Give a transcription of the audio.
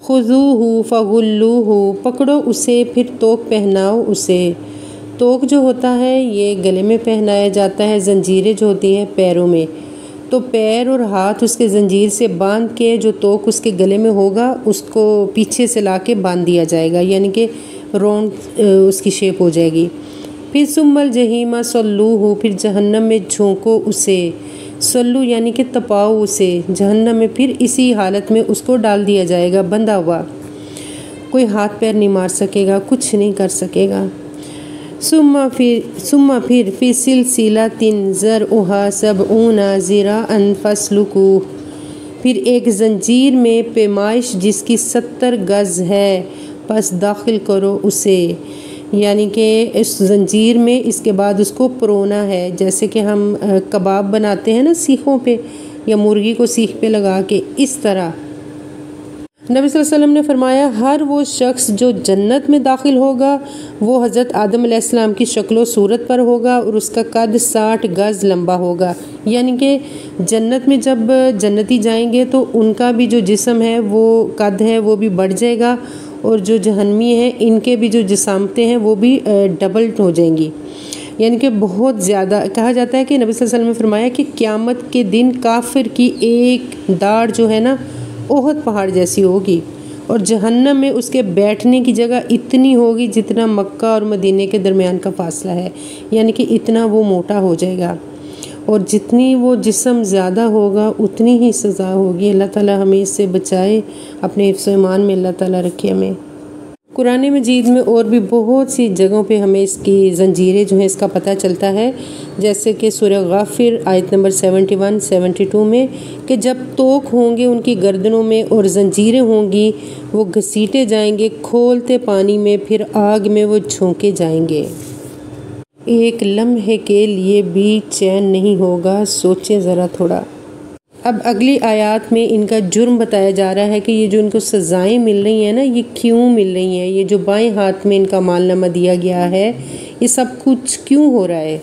خذوہ فغلوہ، پکڑو اسے پھر توق پہناؤ اسے۔ توق جو ہوتا ہے یہ گلے میں پہنایا جاتا ہے، زنجیریں جو ہوتی ہیں پیروں میں، تو پیر اور ہاتھ اس کے زنجیر سے باندھ کے جو توق اس کے گلے میں ہوگا اس کو پیچھے سے لا کے باندھ دیا جائے گا، یعنی کہ راؤنڈ اس کی شیپ ہو جائے گی۔ پھر ثم الجحیم صلوہ، پھر جہنم میں جھونکو اسے، صلو یعنی کہ تپاؤ اسے جہنم میں، پھر اسی حالت میں اس کو ڈال دیا جائے گا بندھا ہوا، کوئی ہاتھ پیر نہیں مار سکے گا، کچھ نہیں کر سکے گا۔ ثم پھر فی سلسلۃ ذرعھا سبعون ذراعا فاسلکوہ، پھر ایک زنجیر میں پیمائش جس کی 70 گز ہے، پس داخل کرو اسے، یعنی کہ اس زنجیر میں اس کے بعد اس کو پرونا ہے، جیسے کہ ہم کباب بناتے ہیں نا سیخوں پہ یا مرغی کو سیخ پہ لگا کے، اس طرح۔ نبی صلی اللہ علیہ وسلم نے فرمایا ہر وہ شخص جو جنت میں داخل ہوگا وہ حضرت آدم علیہ السلام کی شکل و صورت پر ہوگا اور اس کا قد 60 گز لمبا ہوگا، یعنی کہ جنت میں جب جنتی جائیں گے تو ان کا بھی جو جسم ہے وہ قد ہے وہ بھی بڑھ جائے گا، اور جو جہنمی ہیں ان کے بھی جو جسامتیں ہیں وہ بھی ڈبل ہو جائیں گی، یعنی کہ بہت زیادہ۔ کہا جاتا ہے کہ نبی صلی اللہ علیہ وسلم نے فرمایا کہ قیامت کے دن کافر کی ایک داڑھ جو ہے نا احد پہاڑ جیسی ہوگی، اور جہنم میں اس کے بیٹھنے کی جگہ اتنی ہوگی جتنا مکہ اور مدینے کے درمیان کا فاصلہ ہے، یعنی کہ اتنا وہ موٹا ہو جائے گا، اور جتنی وہ جسم زیادہ ہوگا اتنی ہی سزا ہوگی۔ اللہ تعالی ہمیں اس سے بچائے، اپنے حفظ و ایمان میں اللہ تعالی رکھے ہمیں۔ قرآن مجید میں اور بھی بہت سی جگہوں پہ ہمیں اس کی زنجیریں جو ہیں اس کا پتہ چلتا ہے، جیسے کہ سورہ غافر آیت نمبر 71 72 میں کہ جب توق ہوں گے ان کی گردنوں میں اور زنجیریں ہوں گی، وہ گھسیٹے جائیں گے کھولتے پانی میں، پھر آگ میں وہ جھونکے جائیں گے، ایک لمحے کے لیے بھی چین نہیں ہوگا، سوچیں ذرا تھوڑا۔ اب اگلی آیات میں ان کا جرم بتایا جا رہا ہے کہ یہ جو ان کو سزائیں مل رہی ہیں نا یہ کیوں مل رہی ہیں، یہ جو بائیں ہاتھ میں ان کا مال نامہ دیا گیا ہے یہ سب کچھ کیوں ہو رہا ہے۔